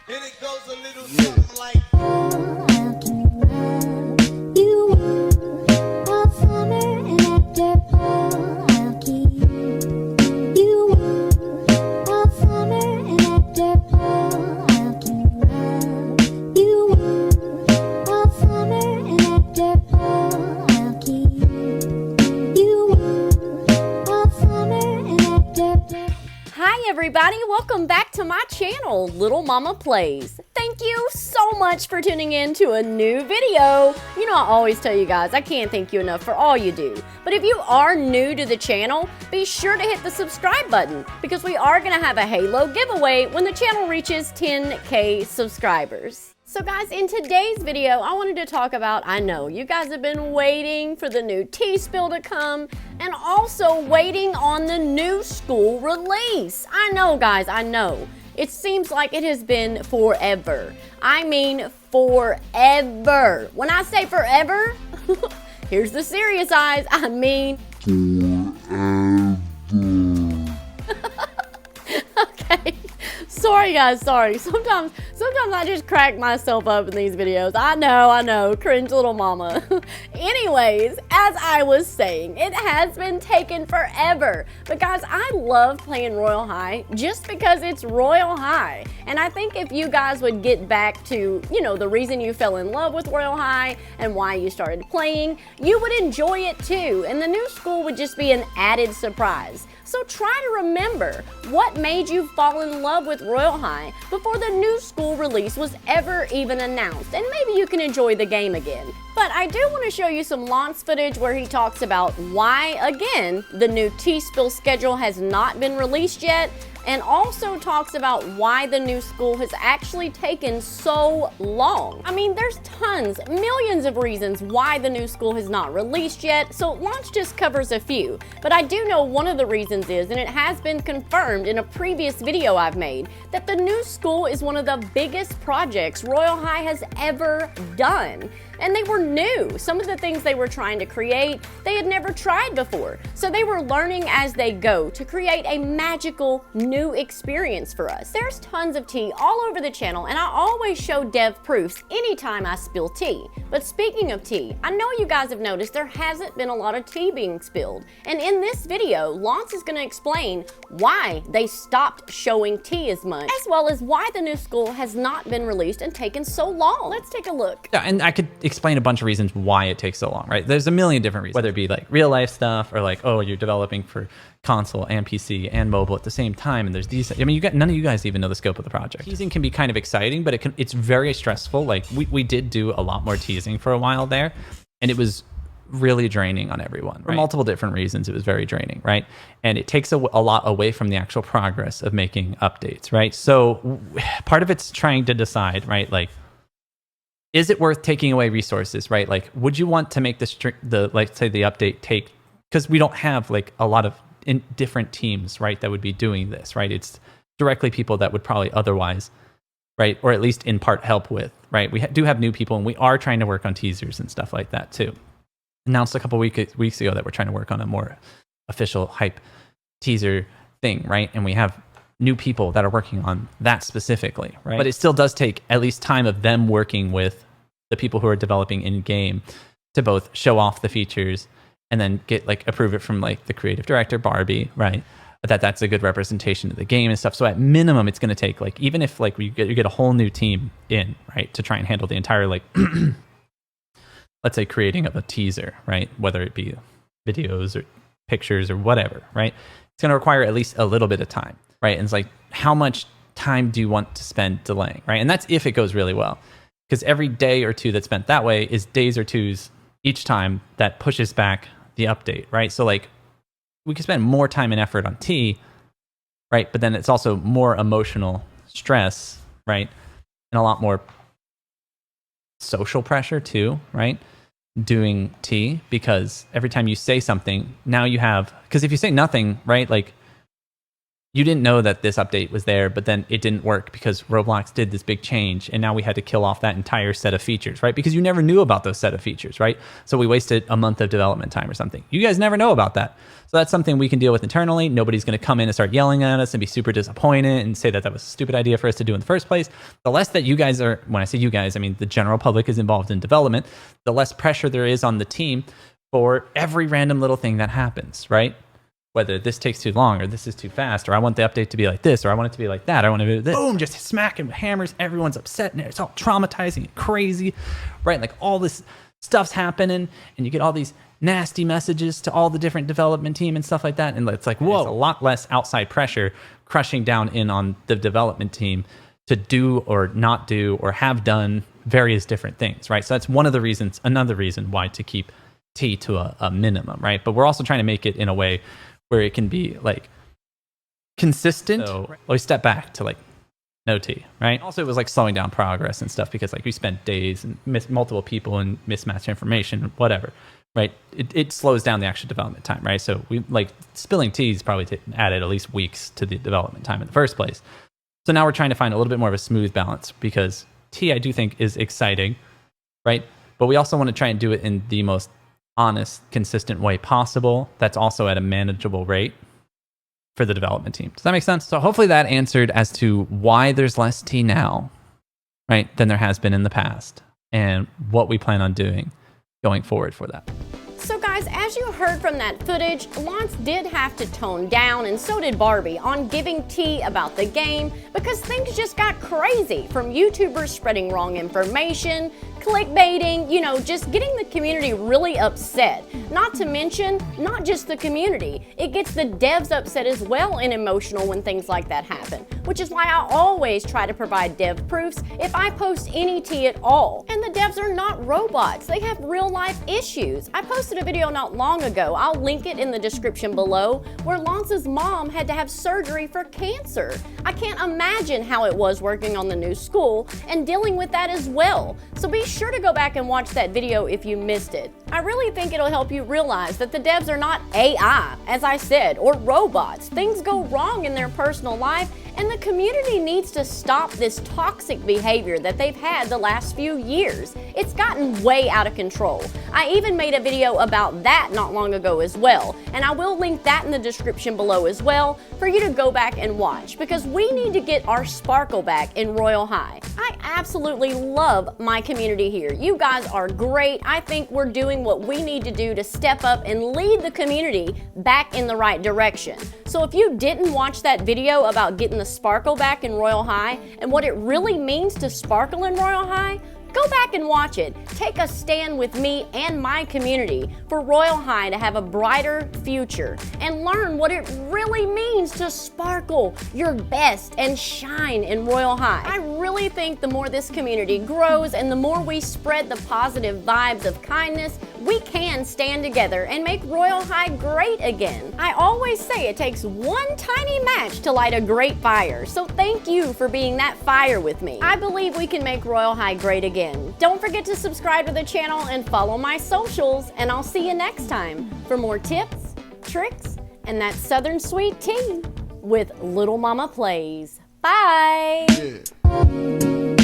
And it goes a little something like everybody, welcome back to my channel, Little Mama Plays. Thank you so much for tuning in to a new video. You know, I always tell you guys, I can't thank you enough for all you do. But if you are new to the channel, be sure to hit the subscribe button because we are going to have a Halo giveaway when the channel reaches 10K subscribers. So guys, in today's video, I wanted to talk about, I know you guys have been waiting for the new tea spill to come and also waiting on the new school release. I know guys, I know. It seems like it has been forever. I mean forever. When I say forever, here's the serious eyes, I mean okay. Sorry guys, sorry. Sometimes I just crack myself up in these videos. I know, cringe little mama. Anyways, as I was saying, it has been taken forever. But guys, I love playing Royale High just because it's Royale High. And I think if you guys would get back to, you know, the reason you fell in love with Royale High and why you started playing, you would enjoy it too. And the new school would just be an added surprise. So try to remember what made you fall in love with Royale High before the new school release was ever even announced, and maybe you can enjoy the game again. But I do want to show you some launch footage where he talks about why, again, the new tea spill schedule has not been released yet, and also talks about why the new school has actually taken so long. I mean, there's tons, millions of reasons why the new school has not released yet, so launch just covers a few. But I do know one of the reasons is, and it has been confirmed in a previous video I've made, that the new school is one of the biggest projects Royale High has ever done. And they were new. Some of the things they were trying to create, they had never tried before. So they were learning as they go to create a magical new experience for us. There's tons of tea all over the channel, and I always show dev proofs anytime I spill tea. But speaking of tea, I know you guys have noticed there hasn't been a lot of tea being spilled. And in this video, Lance is going to explain why they stopped showing tea as much, as well as why the new school has not been released and taken so long. Let's take a look. Yeah, and I could explain a bunch of reasons why it takes so long, right? There's a million different reasons, whether it be like real life stuff or like, oh, you're developing for console and PC and mobile at the same time. And there's these, I mean, none of you guys even know the scope of the project. Teasing can be kind of exciting, but it's very stressful. Like we did do a lot more teasing for a while there, and it was really draining on everyone, right? For multiple different reasons. It was very draining, right? And it takes a lot away from the actual progress of making updates, right? So part of it's trying to decide, right? Like, is it worth taking away resources, right? Like, would you want to make the like say the update take, because we don't have like a lot of different teams, right, that would be doing this, right? It's directly people that would probably otherwise, right, or at least in part help with, right? We do have new people, and we are trying to work on teasers and stuff like that too. Announced a couple weeks ago that we're trying to work on a more official hype teaser thing, right? And we have new people that are working on that specifically, right? But it still does take at least time of them working with the people who are developing in game to both show off the features and then get like approve it from like the creative director Barbie, right? That's a good representation of the game and stuff. So at minimum, it's going to take like, even if like you get a whole new team in, right, to try and handle the entire like let's say creating of a teaser, right? Whether it be videos or pictures or whatever, right? It's going to require at least a little bit of time, right? And it's like, how much time do you want to spend delaying, right? And that's if it goes really well. Because every day or two that's spent that way is days or twos each time that pushes back the update, right? So like we could spend more time and effort on T, right? But then it's also more emotional stress, right? And a lot more social pressure too, right? Doing T, because every time you say something, now you have, because if you say nothing, right? Like you didn't know that this update was there, but then it didn't work because Roblox did this big change, and now we had to kill off that entire set of features, right? Because you never knew about those set of features, right? So we wasted a month of development time or something. You guys never know about that. So that's something we can deal with internally. Nobody's going to come in and start yelling at us and be super disappointed and say that that was a stupid idea for us to do in the first place. The less that you guys are, when I say you guys, I mean the general public is involved in development, the less pressure there is on the team for every random little thing that happens, right? Whether this takes too long or this is too fast, or I want the update to be like this, or I want it to be like that. I want to do this. Boom, just smacking with hammers. Everyone's upset and it's all traumatizing and crazy, right? Like all this stuff's happening and you get all these nasty messages to all the different development team and stuff like that. And it's like, whoa, it's a lot less outside pressure crushing down in on the development team to do or not do or have done various different things, right? So that's one of the reasons, another reason why to keep T to a minimum, right? But we're also trying to make it in a way where it can be like consistent. So we step back to like no T, right? Also, it was like slowing down progress and stuff because like we spent days and missed multiple people and mismatched information, whatever, right? It slows down the actual development time, right? So we like spilling T's probably added at least weeks to the development time in the first place. So now we're trying to find a little bit more of a smooth balance because T, I do think, is exciting, right? But we also want to try and do it in the most honest, consistent way possible that's also at a manageable rate for the development team. Does that make sense? So hopefully that answered as to why there's less T now, right, than there has been in the past, and what we plan on doing going forward for that. So guys, as you heard from that footage, Lance did have to tone down, and so did Barbie, on giving tea about the game because things just got crazy, from YouTubers spreading wrong information, clickbaiting, you know, just getting the community really upset. Not to mention, not just the community, it gets the devs upset as well and emotional when things like that happen, which is why I always try to provide dev proofs if I post any tea at all. And the devs are not robots, they have real life issues. I posted a video not long ago, I'll link it in the description below, where Lance's mom had to have surgery for cancer. I can't imagine how it was working on the new school and dealing with that as well. So be sure to go back and watch that video if you missed it. I really think it'll help you realize that the devs are not AI, as I said, or robots. Things go wrong in their personal life, and the community needs to stop this toxic behavior that they've had the last few years. It's gotten way out of control. I even made a video about that not long ago as well, and I will link that in the description below as well for you to go back and watch, because we need to get our sparkle back in Royale High. I absolutely love my community here. You guys are great. I think we're doing what we need to do to step up and lead the community back in the right direction. So if you didn't watch that video about getting the sparkle back in Royale High and what it really means to sparkle in Royale High, go back and watch it. Take a stand with me and my community for Royale High to have a brighter future, and learn what it really means to sparkle your best and shine in Royale High. I really think the more this community grows and the more we spread the positive vibes of kindness, we can stand together and make Royale High great again. I always say it takes one tiny match to light a great fire, so thank you for being that fire with me. I believe we can make Royale High great again. Don't forget to subscribe to the channel and follow my socials, and I'll see you next time for more tips, tricks, and that Southern sweet tea with Little Mama Plays. Bye! Yeah.